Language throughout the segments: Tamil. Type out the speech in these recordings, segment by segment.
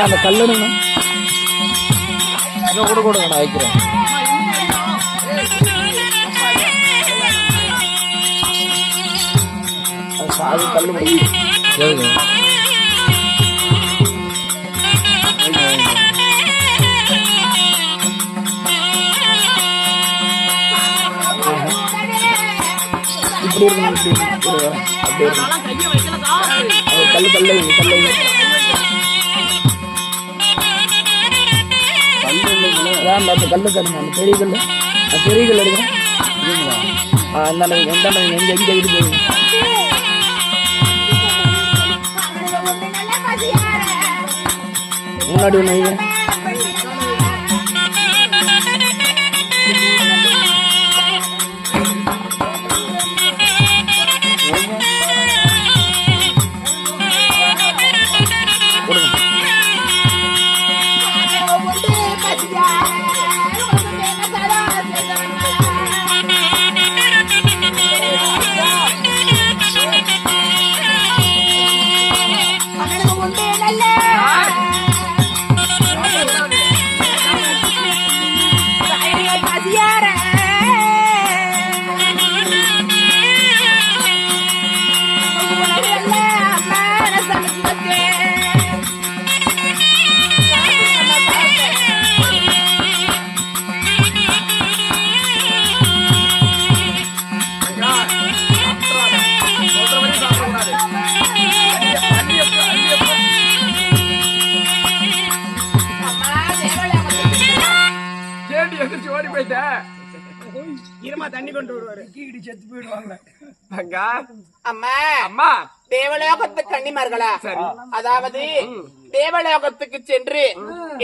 அந்த கல்லணுங்க கூட கொடுங்க நான் வைக்கிறேன். அது கல்லு சரிங்க. இப்படி இருக்கணும் அப்படியே கல்லு கல்லு கல்லு அந்த கல்லு தருங்க. அந்த பெரிய கல்லு பெரிய கல் எடுங்க. அந்த எங்க எங்க இருக்கு முன்னாடி ஒன்று தண்ணி கொண்டு வருவாரு. கீடி செத்து போயிடுவாங்க. அம்மா தேவலோகத்து கன்னிமார்களா, அதாவது தேவலோகத்துக்கு சென்று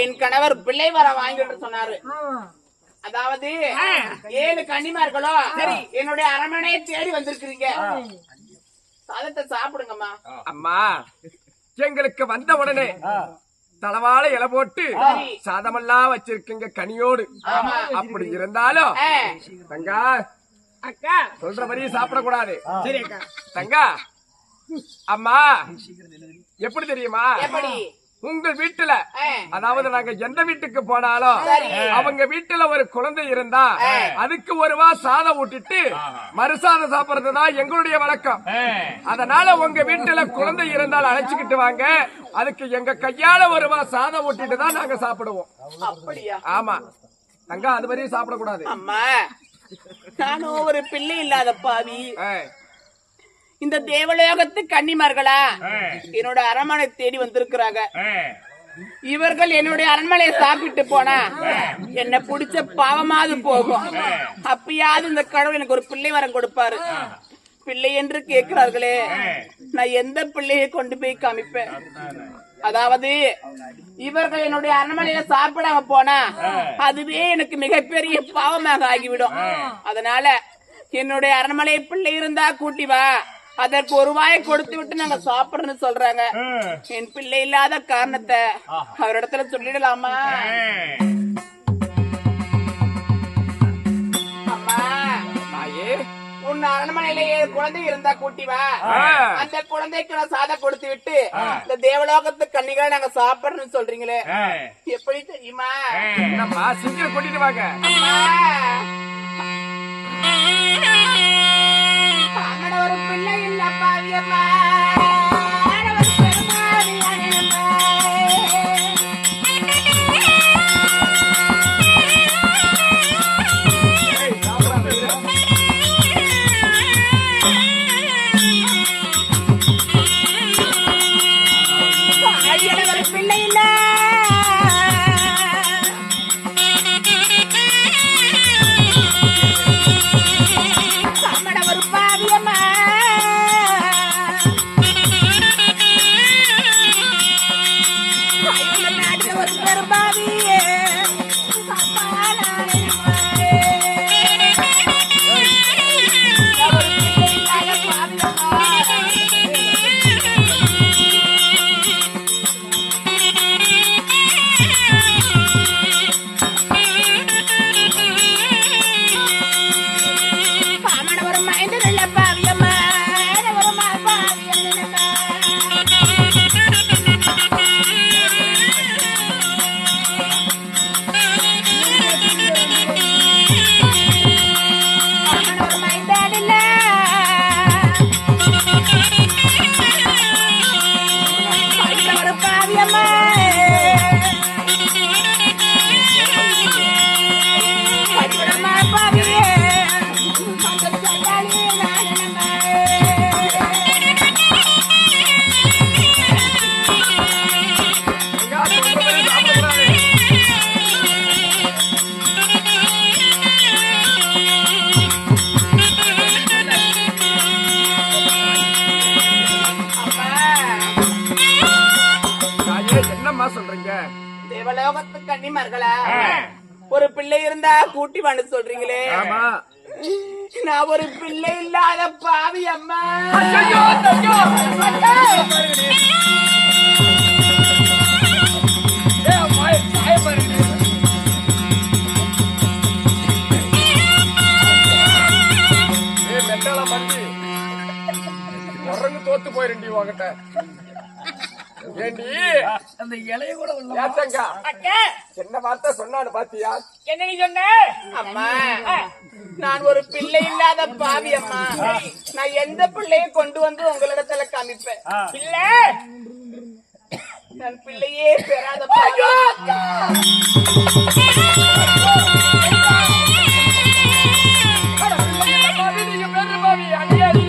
என் கணவர் பிள்ளை வர வாங்கிட்டு சொன்னாரு. அதாவது 7 கன்னிமார்களோ என்னுடைய அரண்மனையை தேடி வந்திருக்கிறீங்க. சாதத்தை சாப்பிடுங்கம்மா. அம்மா எங்களுக்கு வந்த உடனே தளவாழ இலை போட்டு சாதமெல்லாம் வச்சிருக்கீங்க கனியோடு. அப்படி இருந்தாலும் தங்கா அக்கா சொல்ற மாதிரியே சாப்பிடக்கூடாது. சரி அக்கா. தங்கா அம்மா எப்படி தெரியுமா, உங்கள் வீட்டுல அதாவது நாங்க எந்த வீட்டுக்கு போனாலும் அவங்க வீட்டுல ஒரு குழந்தை இருந்தா அதுக்கு ஒருவா சாதம் ஊட்டிட்டு மறுசாதம் சாப்பிடுறதுதான் எங்களுடைய வழக்கம். அதனால உங்க வீட்டுல குழந்தை இருந்தால் அழைச்சுக்கிட்டு வாங்க, அதுக்கு எங்க கையால ஒருவா சாதம் ஊட்டிட்டு தான் நாங்க சாப்பிடுவோம். அப்படியா? ஆமா தங்கா, அது மாதிரியும் சாப்பிடக்கூடாது. அம்மா நானும் ஒரு பிள்ளை இல்லாத பாவி, இந்த தேவலோகத்து கன்னிமார்களா என்னோட அரண்மனை தேடி வந்திருக்கிறாங்க. இவர்கள் என்னுடைய அரண்மனையை சாப்பிட்டு போனா என்ன பிடிச்ச பாவமாவது போகும். அப்பயாவது இந்த கடவுள் எனக்கு ஒரு பிள்ளை வரம் கொடுப்பாரு. பிள்ளை என்று கேட்கிறார்களே, நான் எந்த பிள்ளையை கொண்டு போய் காமிப்பேன்? அதாவது இவர்கள் என்னுடைய அரண்மனையில சாப்பிடாம போனா அதுவே எனக்கு மிகப்பெரிய பாவமாக ஆகிவிடும். அதனால என்னுடைய அரண்மனை பிள்ளை இருந்தா கூட்டி வா, அதற்கு ஒரு வாயை கொடுத்து விட்டு நாங்க சாப்பிடணும்னு சொல்றாங்க. என் பிள்ளை இல்லாத காரணத்தை அவரிடத்துல சொல்லிடலாமா? அம்மா உன் அரண்மனையில 7 குழந்தை இருந்தா கூட்டி வா, அந்த குழந்தைக்கு நான் சாதம் கொடுத்து விட்டு இந்த தேவலோகத்து கன்னிகளை நாங்க சாப்பிடணும்னு சொல்றீங்களே, எப்படி தெரியுமா? சீக்கிரம் கூட்டிட்டு வாங்க. ஒரு பிள்ளை இல்ல பாவியம்மா. பிள்ளை இல்ல என்னம்மா சொல்றீங்க? தேவலோகத்து கன்னிமார்களா ஒரு பிள்ளை இருந்தா கூட்டி வான்னு சொல்றீங்களே. ஆமா. நான் ஒரு பிள்ளை இல்லாத பாவி அம்மா. தோத்து போயிருண்டி உங்ககிட்ட. ஏண்டி அந்த இலைய கூட என்ன வார்த்தை சொன்னான்னு பாத்தியா? என்ன நீ சொன்ன? அம்மா நான் ஒரு பிள்ளை இல்லாத பாவி அம்மா. நான் எந்த பிள்ளையை கொண்டு வந்து உங்களிடத்துல காமிப்பேன். பிள்ளை நான் பிள்ளையே பெறாத பாவி. நீங்க பேரு பாவி அடியாடி.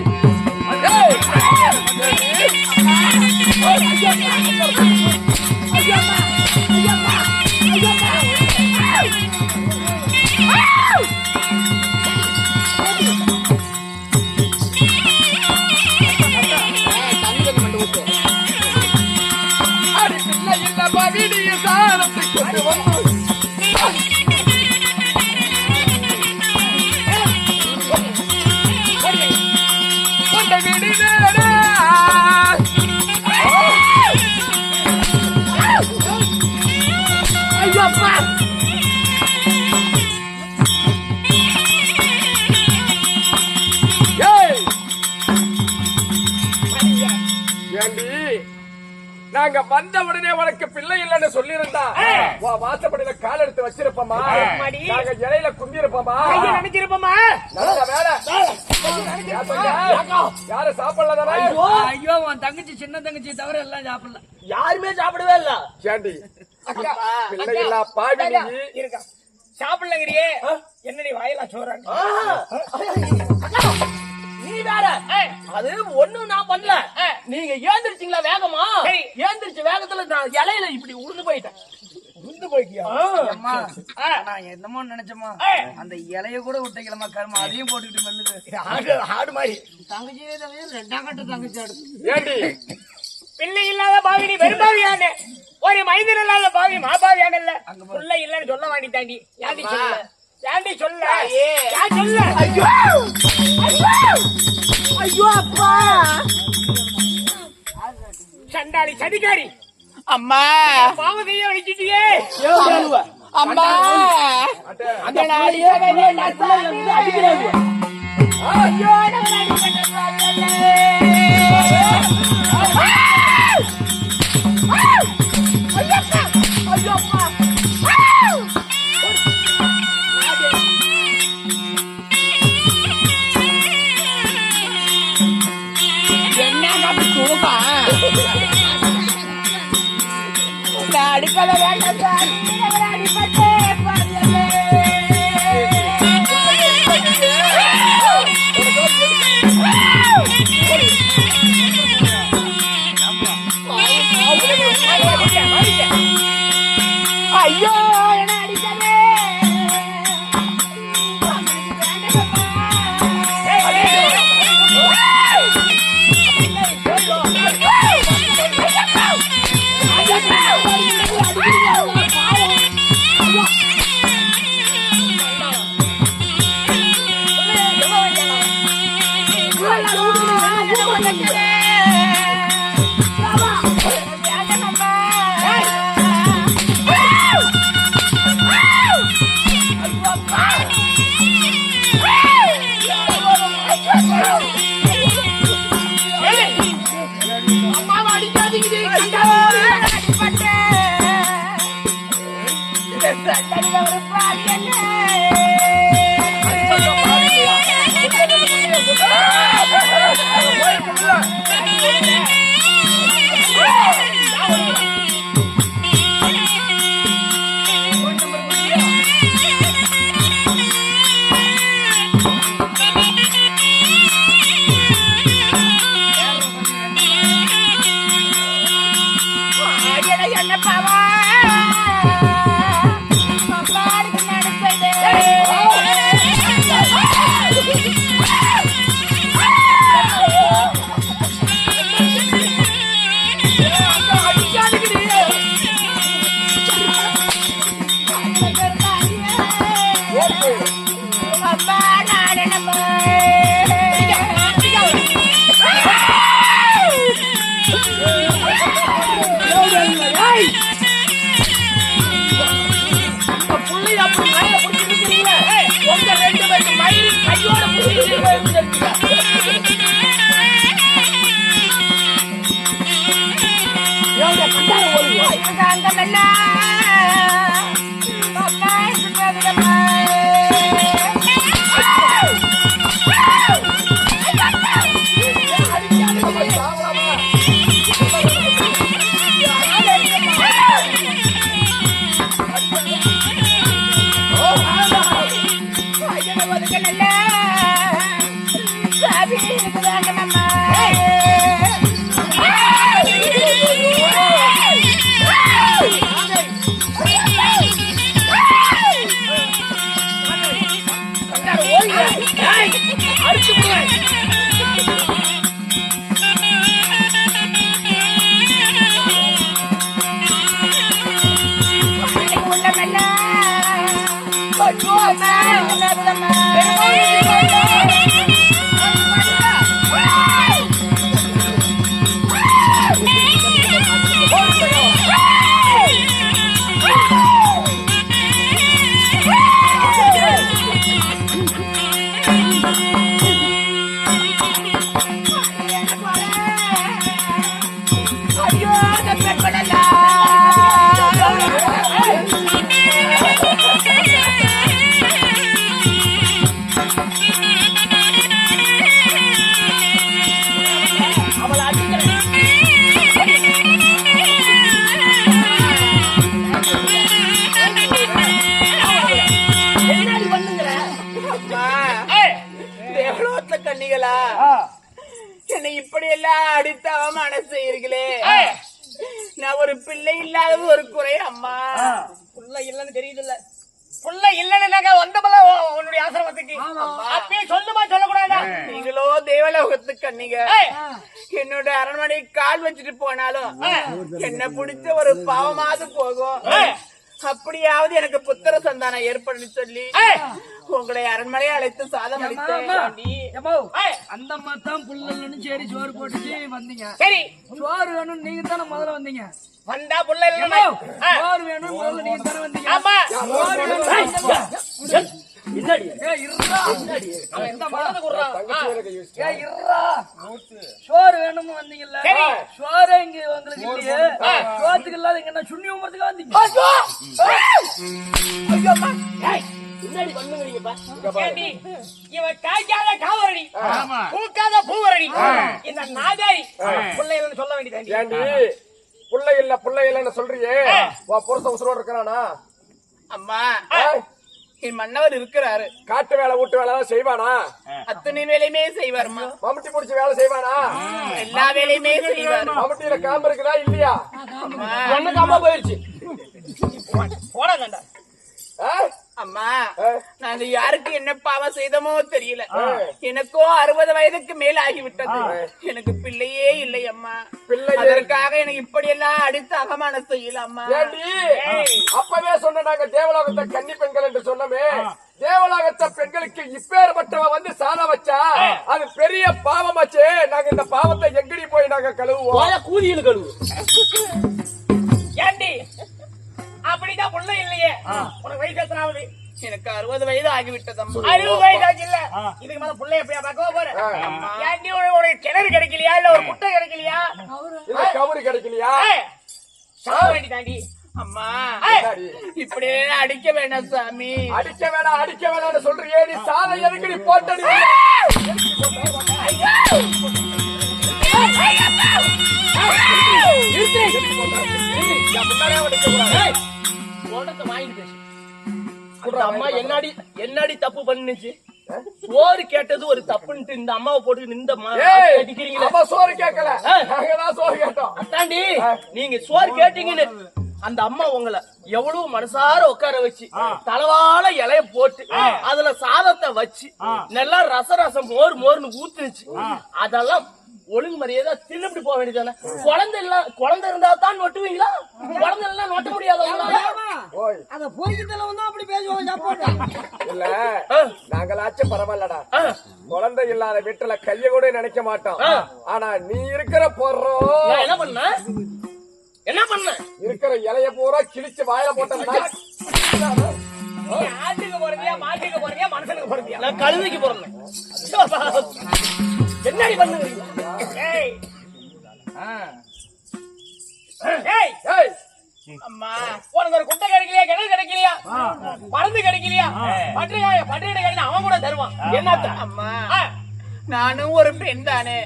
நாங்க வந்த உடனே உனக்கு பிள்ளை இல்லன்னு சொல்லியிருந்தா வாசப்படியில கால் எடுத்து வச்சிருப்போமா? நாங்க இலையில குந்திருப்போமா? நினைச்சிருப்போமா? நல்ல வேலை. யாரு சாப்பிடல? ஐயோ உன் தங்கச்சி சின்ன தங்கச்சி தவிர எல்லாம் சாப்பிடல. யாருமே சாப்பிடவே இல்ல. சேண்டி பிள்ளை இல்ல பாவி இருக்கா சாப்பிடலங்கிறியே. என்ன நீ வாயிலா சோறாங்க? நீ வேற. அது ஒண்ணும் நான் பண்ணல. நீங்க ஏந்திரிச்சீங்களா வேகமா? ஏந்திரிச்ச வேகத்துல நான் இலையில இப்படி உருண்டு போயிட்டேன். உருண்டு போயிட்டியா? நான் என்னமோ நினைச்சமா அந்த இலைய கூட விட்டீங்களா கருமா அதையும் போட்டுக்கிட்டு மெல்லுது. ஆடு மாதிரி தங்கச்சியே தங்கச்சி ரெண்டாம் கட்ட தங்கச்சி அடுத்து. ஏண்டி பிள்ளை இல்லாத பாவி நீ வெறும்பாவியான ஒரு மனிதன் இல்லாத பாவி மாபாவியானல்ல. பிள்ளை இல்லன்னு சொல்ல வேண்டித்தாண்டி. ஏண்டி சொல்ல? ஏண்டி சொல்ல? ஏன் சொல்ல? ஐயோ ஐயோ அப்பா சண்டாளி சதிகாரி அம்மா பாவத்தையே அழிச்சிட்டியே. அம்மா அந்த நாளியே அடிக்கிறாங்க. ஐயோ அடிப்பத வேண்டாம் சார். அடிப்பட்டே ஐயோ என்ன அடிக்காதே. என்னை இப்படி எல்லாம் அடித்து அவமானம் செய்யீர்களே. நான் ஒரு பிள்ளை இல்லாத ஒரு குறை அம்மா. புள்ள இல்லன்னு தெரியுதுல்ல, புள்ள இல்லன்னு வந்தபோது உன்னுடைய ஆசிரமத்துக்கு அப்பயே சொல்லுமா சொல்லக்கூடாதா? நீங்களோ தேவலோகத்து கண்ணிக, என்னோட அரண்மனை கால் வச்சுட்டு போனாலும் என்ன பிடிச்ச ஒரு பாவமாவது போகும். அப்படியாவது எனக்கு புத்திர சந்தானம் ஏற்படுன்னு சொல்லி உங்களை அரண்மனையை அழைத்து சாதம் அளித்தேன். அந்த அம்மா தான் புள்ளன்னு சரி சோறு போட்டுச்சு வந்தீங்க. சரி, சோறு வேணும் நீங்க தானே முதல்ல வந்தீங்க. வந்தா புள்ள இல்ல சோறு வேணும் முதல்ல நீங்க தானே வந்தீங்க. ஆமா, சோறு வேணும் வந்தீங்கல்ல, சோறு இங்க உங்களுக்கு இல்லையே, சோத்துக்கு இல்லாத இங்க என்ன சுண்ணி உமரத்துக்கு வந்தீங்க. இவன் காய்க்காத காவரடி, பூக்காத பூவரடி, இந்த நாதாரி பிள்ளைகள் சொல்ல வேண்டியது. ஏண்டி புள்ளை இல்லன்னு சொல்றியே, புருஷ உசுரோடு இருக்கிறானா? அம்மா, என் மன்னவர் இருக்கிறாரு. காட்டு வேலை வீட்டு வேலை தான் செய்வானா? அத்தனை வேலையுமே செய்வாருமா. மம்முட்டி முடிச்சு வேலை செய்வானா? எல்லா வேலையுமே செய்வாரு. மம்முட்டியில காம்பு இருக்குதா இல்லையா? ஒண்ணு காம போயிருச்சு. போடா கண்டா. அம்மா, நாங்க யாருக்கு என்ன பாவம் செய்தோமோ தெரியல. எனக்கோ 60 வயதுக்கு மேல ஆகிவிட்டது. எனக்கு பிள்ளையே இல்லை அம்மா. அதற்காக எனக்கு இப்படி எல்லாம் அடித்து அவமானம் செய்யல அம்மா. அப்பவே சொன்ன நாங்க தேவலோகத்தை கன்னி பெண்கள் என்று சொன்னமே. தேவலோகத்த பெண்களுக்கு இப்பேற்பட்டவ வந்து சாதம் வச்சா அது பெரிய பாவமாச்சே. நாங்க இந்த பாவத்தை எங்கடி போய் நாங்க கழுவுவோம்? கூதியில் கழுவு. ஏண்டி அப்படிதான் புள்ள இல்லையே? உனக்கு வயசு எத்தனாவது? எனக்கு 60 வயது ஆகிவிட்டது. 60 வயசு ஆச்சு இல்ல? இதுக்கு மேல புள்ளைய எப்படியா பார்க்க போற? ஏண்டி உனக்கு கிணறு கிடைக்கலையா, இல்ல ஒரு குட்டை கிடைக்கலையா, இல்ல கவுரு கிடைக்கலையா? சாக வேண்டிதாண்டி. அம்மா, இப்படி அடிக்க வேண்டாம் சாமி. அடிக்க வேணாம் சொல்றியே, நீ சாதை எதுக்கு நீ போட்டடி? அம்மா என்னடி தப்பு பண்ணுச்சு? சோறு கேட்டது ஒரு தப்புன்ட்டு இந்த அம்மாவை போட்டு இந்த அடிக்கிறீங்களா? சோறு கேட்கல, நாங்கதான் சோறு கேட்டோம். அத்தாண்டி நீங்க சோறு கேட்டீங்கன்னு அந்த அம்மா உங்களை எவ்வளவு மனசார உட்கார வச்சு தலவாழ இலைய போட்டு அதுல சாதத்தை வச்சு நல்லா ரசம் மோர்னு ஊத்துனுச்சு. அதெல்லாம் ஒழுங்கு மரியாதை தின்னுட்டு போக வேண்டியதானே? குழந்தை இருந்தா தான் நொட்டுவீங்களா? குழந்தை எல்லாம் நொட்ட முடியாத இல்ல. நாங்களாச்சும் பரவாயில்லடா, குழந்தை இல்லாத வீட்டுல கைய கூட நினைக்க மாட்டோம். ஆனா நீ இருக்கிற போடுறோம் என்ன பண்ண இருக்கிற இலைய பூரா கிழிச்சு வாயில போட்டோம்னா ஆட்டுக்கு போறதியா, மாட்டுக்கு போறதியா, மனுஷனுக்கு போறதியா? நான் கழுதைக்கு போறேன். என்னடி பண்ணுங்க? ஏய் ஏய் அம்மா உனக்கு ஒரு குட்டை கிடைக்கலையா, கிணறு கிடைக்கலையா, மருந்து கிடைக்கலையா, பட்டு கிடைக்கல அவன் கூட தருவான். என்னத்த அம்மா நானும் ஒரு பெண் தானே,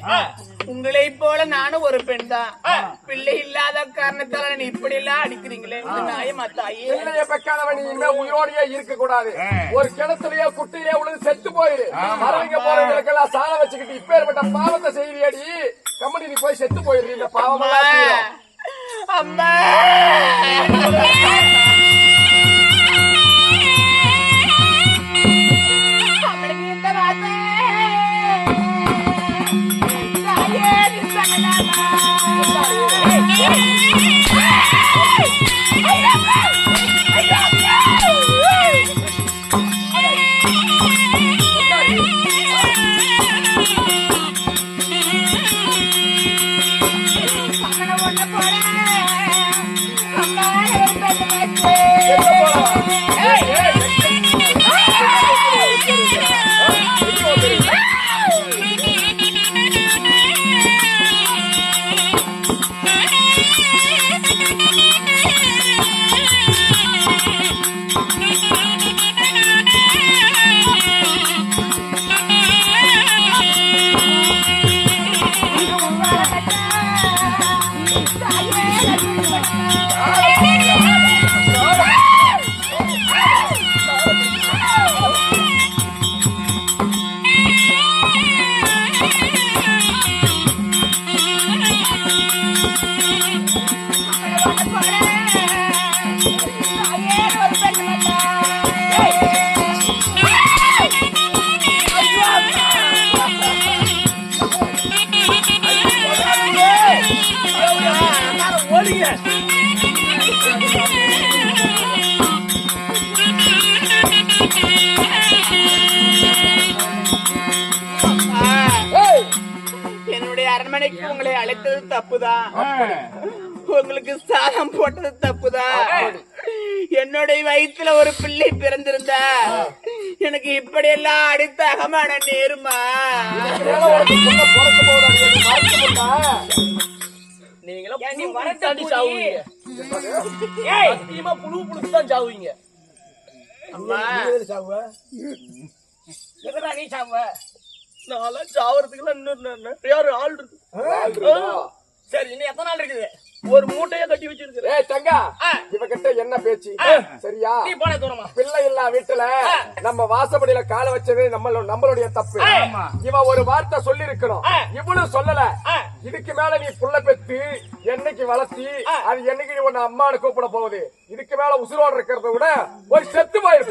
உங்களை போல நானும் ஒரு பெண் தான். பிள்ளை இல்லாத காரணத்தால நீ இப்படி எல்லாம் அடிக்கிறீங்களே, இது நியாயமா தாயே? பிள்ளைய பெக்காதவன் இனிமே உயிரோடையே இருக்க கூடாது. ஒரு கிணத்துலயே குட்டையிலே உழுது செத்து போயிரு. மரணிக்க போறவங்களுக்கெல்லாம் சாண வச்சுக்கிட்டு இப்பேற்பட்ட பாவத்தை செய்யறியடி. கம்பெனி நீ போய் செத்து போயிரு. இந்த பாவமெல்லாம் தீரும். அம்மா அவனுக்கு இந்த வார்த்தை தாயே நீ சொல்லலாமா? என்னுடைய அரண்மனைக்கு உங்களை அழைத்தது தப்புதான், உங்களுக்கு சாதம் போட்டது தப்புதான். என்னுடைய வயிற்றுல ஒரு பிள்ளை பிறந்திருந்தா எனக்கு இப்படி எல்லாம் அடித்த அகமான நேருமா? நீங்களும் வரட்டாண்டி சாவுவீங்க. ஏய் சத்தியமா புழு புழுக்கு தான் சாவுவீங்க. அம்மா எதுடா நீ சாவ? நான்லாம் சாவறதுக்குலாம் இன்னும் யாரு ஆள் இருக்கு. சரி இன்னும் எத்தனை நாள் இருக்குது? ஒரு மூட்டையா கட்டி வச்சிருக்கிறேன். ஏய் தங்கா, இவகிட்ட என்ன பேச்சு? சரியா? நீ போன தூரமா. பிள்ளை இல்ல வீட்டுல நம்ம வாசப்படியில கால வச்சது நம்மளுடைய தப்பு. இவ ஒரு வார்த்தை சொல்லி இருக்கணும், இவ்வளவு சொல்லல. இதுக்கு மேல நீ புள்ள பெத்து என்னைக்கு வளர்த்தி அது என்னைக்கு நீ உன்ன அம்மானு கூப்பிட போகுது? இதுக்கு மேல உசுரோடு இருக்கிறத விட ஒரு செத்து போயிரு.